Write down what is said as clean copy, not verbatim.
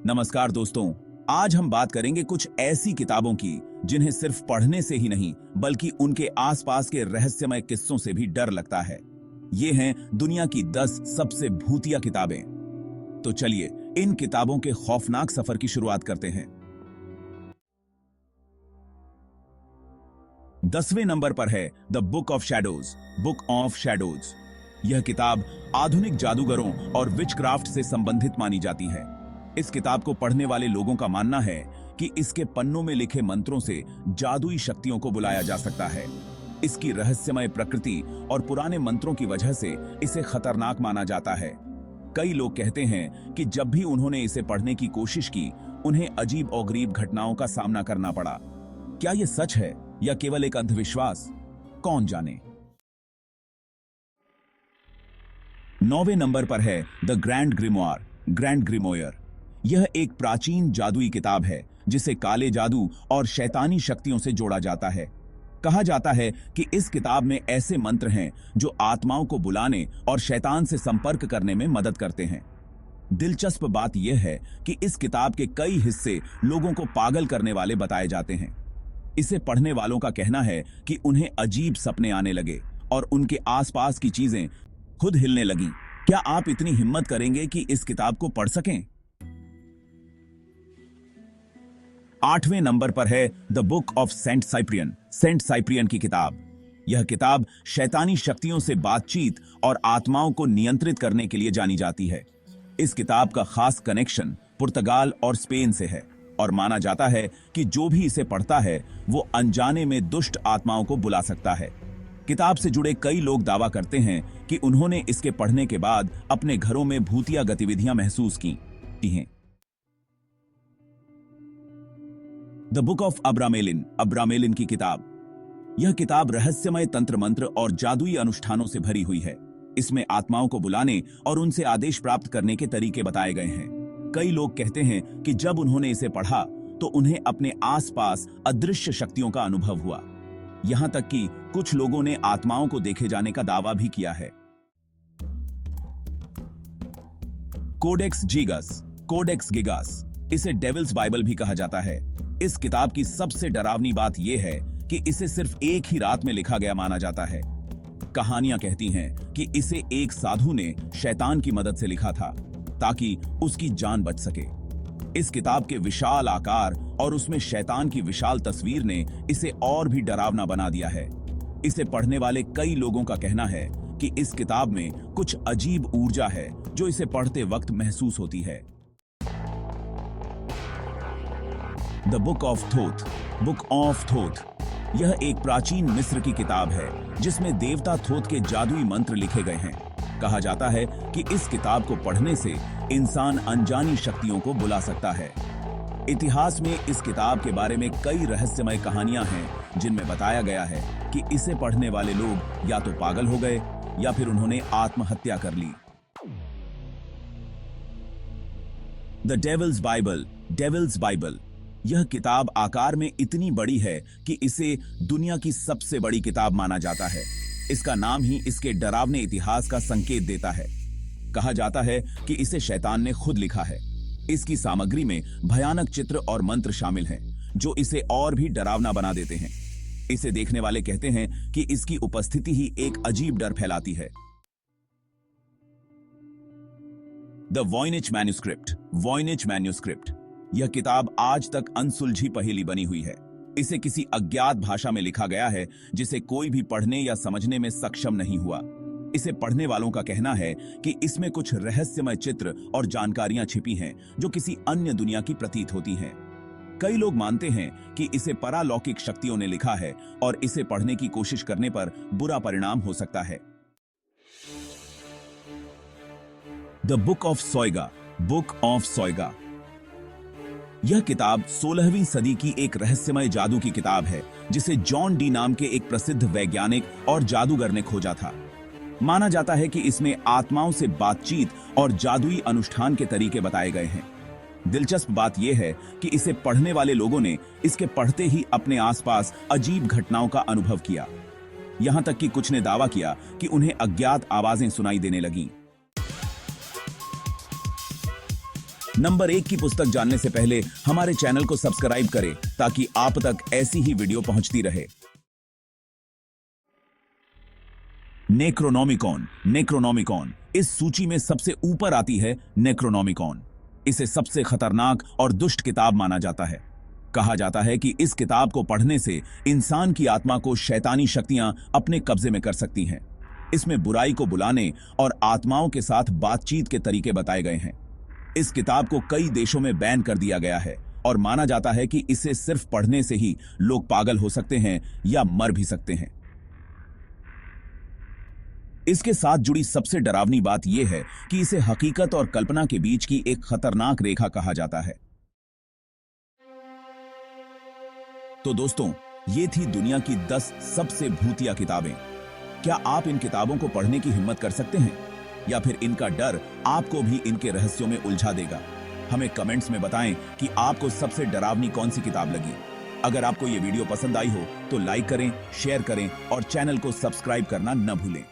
नमस्कार दोस्तों, आज हम बात करेंगे कुछ ऐसी किताबों की जिन्हें सिर्फ पढ़ने से ही नहीं बल्कि उनके आसपास के रहस्यमय किस्सों से भी डर लगता है। ये हैं दुनिया की 10 सबसे भूतिया किताबें। तो चलिए इन किताबों के खौफनाक सफर की शुरुआत करते हैं। 10वें नंबर पर है the book of shadows, book of shadows. यह किताब आधुनिक जादूगरों और विचक्राफ्ट से संबंधित मानी जाती है। इस किताब को पढ़ने वाले लोगों का मानना है कि इसके पन्नों में लिखे मंत्रों से जादुई शक्तियों को बुलाया जा सकता है। इसकी रहस्यमय प्रकृति और पुराने मंत्रों की वजह से इसे खतरनाक माना जाता है। कई लोग कहते हैं कि जब भी उन्होंने इसे पढ़ने की कोशिश की, उन्हें अजीब और गरीब घटनाओं का सामना करना पड़ा। क्या यह सच है या केवल एक अंधविश्वास? कौन जाने। 9वें नंबर पर है the grand grimoire, grand grimoire. यह एक प्राचीन जादुई किताब है जिसे काले जादू और शैतानी शक्तियों से जोड़ा जाता है। कहा जाता है कि इस किताब में ऐसे मंत्र हैं जो आत्माओं को बुलाने और शैतान से संपर्क करने में मदद करते हैं। दिलचस्प बात यह है कि इस किताब के कई हिस्से लोगों को पागल करने वाले बताए जाते हैं। इसे पढ़ने वालों का कहना है कि उन्हें अजीब सपने आने लगे और उनके आसपास की चीजें खुद हिलने लगीं। क्या आप इतनी हिम्मत करेंगे कि इस किताब को पढ़ सकें? 8वें नंबर पर है the book of Saint Cyprian, Saint Cyprian की किताब। यह किताब शैतानी शक्तियों से बातचीत और आत्माओं को नियंत्रित करने के लिए जानी जाती है। इस किताब का खास कनेक्शन पुर्तगाल और स्पेन से है और माना जाता है कि जो भी इसे पढ़ता है वो अनजाने में दुष्ट आत्माओं को बुला सकता है। किताब से जुड़े कई लोग दावा करते हैं कि उन्होंने इसके पढ़ने के बाद अपने घरों में भूतिया गतिविधियां महसूस की हैं। द बुक ऑफ अब्रामेलिन, अब्रामेलिन की किताब। यह किताब रहस्यमय तंत्र मंत्र और जादुई अनुष्ठानों से भरी हुई है। इसमें आत्माओं को बुलाने और उनसे आदेश प्राप्त करने के तरीके बताए गए हैं। कई लोग कहते हैं कि जब उन्होंने इसे पढ़ा तो उन्हें अपने आसपास अदृश्य शक्तियों का अनुभव हुआ। यहां तक कि कुछ लोगों ने आत्माओं को देखे जाने का दावा भी किया है। कोडेक्स जीगस, कोडेक्स गिगास, इसे डेविल्स बाइबल भी कहा जाता है। इस किताब की सबसे डरावनी बात यह है कि इसे सिर्फ एक ही रात में लिखा गया माना जाता है। कहानियां कहती हैं कि इसे एक साधु ने शैतान की मदद से लिखा था ताकि उसकी जान बच सके। इस किताब के विशाल आकार और उसमें शैतान की विशाल तस्वीर ने इसे और भी डरावना बना दिया है। इसे पढ़ने वाले कई लोगों का कहना है कि इस किताब में कुछ अजीब ऊर्जा है जो इसे पढ़ते वक्त महसूस होती है। The book of थोथ, book of थोथ। यह एक प्राचीन मिस्र की किताब है जिसमें देवता थोथ के जादुई मंत्र लिखे गए हैं। कहा जाता है कि इस किताब को पढ़ने से इंसान अनजानी शक्तियों को बुला सकता है। इतिहास में इस किताब के बारे में कई रहस्यमय कहानियां हैं जिनमें बताया गया है कि इसे पढ़ने वाले लोग या तो पागल हो गए या फिर उन्होंने आत्महत्या कर ली। The devil's Bible, devil's Bible. यह किताब आकार में इतनी बड़ी है कि इसे दुनिया की सबसे बड़ी किताब माना जाता है। इसका नाम ही इसके डरावने इतिहास का संकेत देता है। कहा जाता है कि इसे शैतान ने खुद लिखा है। इसकी सामग्री में भयानक चित्र और मंत्र शामिल हैं जो इसे और भी डरावना बना देते हैं। इसे देखने वाले कहते हैं कि इसकी उपस्थिति ही एक अजीब डर फैलाती है। The Voynich manuscript, Voynich manuscript. यह किताब आज तक अनसुलझी पहेली बनी हुई है। इसे किसी अज्ञात भाषा में लिखा गया है जिसे कोई भी पढ़ने या समझने में सक्षम नहीं हुआ। इसे पढ़ने वालों का कहना है कि इसमें कुछ रहस्यमय चित्र और जानकारियां छिपी हैं जो किसी अन्य दुनिया की प्रतीत होती हैं। कई लोग मानते हैं कि इसे परालौकिक शक्तियों ने लिखा है और इसे पढ़ने की कोशिश करने पर बुरा परिणाम हो सकता है। The book of Soyga, book of Soyga. यह किताब 16वीं सदी की एक रहस्यमय जादू की किताब है जिसे जॉन डी नाम के एक प्रसिद्ध वैज्ञानिक और जादूगर ने खोजा था। माना जाता है कि इसमें आत्माओं से बातचीत और जादुई अनुष्ठान के तरीके बताए गए हैं। दिलचस्प बात यह है कि इसे पढ़ने वाले लोगों ने इसके पढ़ते ही अपने आसपास अजीब घटनाओं का अनुभव किया। यहां तक कि कुछ ने दावा किया कि उन्हें अज्ञात आवाजें सुनाई देने लगीं। नंबर 1 की पुस्तक जानने से पहले हमारे चैनल को सब्सक्राइब करें ताकि आप तक ऐसी ही वीडियो पहुंचती रहे। नेक्रोनोमिकॉन। नेक्रोनोमिकॉन इस सूची में सबसे ऊपर आती है। नेक्रोनोमिकॉन इसे सबसे खतरनाक और दुष्ट किताब माना जाता है। कहा जाता है कि इस किताब को पढ़ने से इंसान की आत्मा को शैतानी शक्तियां अपने कब्जे में कर सकती हैं। इसमें बुराई को बुलाने और आत्माओं के साथ बातचीत के तरीके बताए गए हैं। इस किताब को कई देशों में बैन कर दिया गया है और माना जाता है कि इसे सिर्फ पढ़ने से ही लोग पागल हो सकते हैं या मर भी सकते हैं। इसके साथ जुड़ी सबसे डरावनी बात यह है कि इसे हकीकत और कल्पना के बीच की एक खतरनाक रेखा कहा जाता है। तो दोस्तों, ये थी दुनिया की 10 सबसे भूतिया किताबें। क्या आप इन किताबों को पढ़ने की हिम्मत कर सकते हैं या फिर इनका डर आपको भी इनके रहस्यों में उलझा देगा? हमें कमेंट्स में बताएं कि आपको सबसे डरावनी कौन सी किताब लगी। अगर आपको ये वीडियो पसंद आई हो तो लाइक करें, शेयर करें और चैनल को सब्सक्राइब करना न भूलें।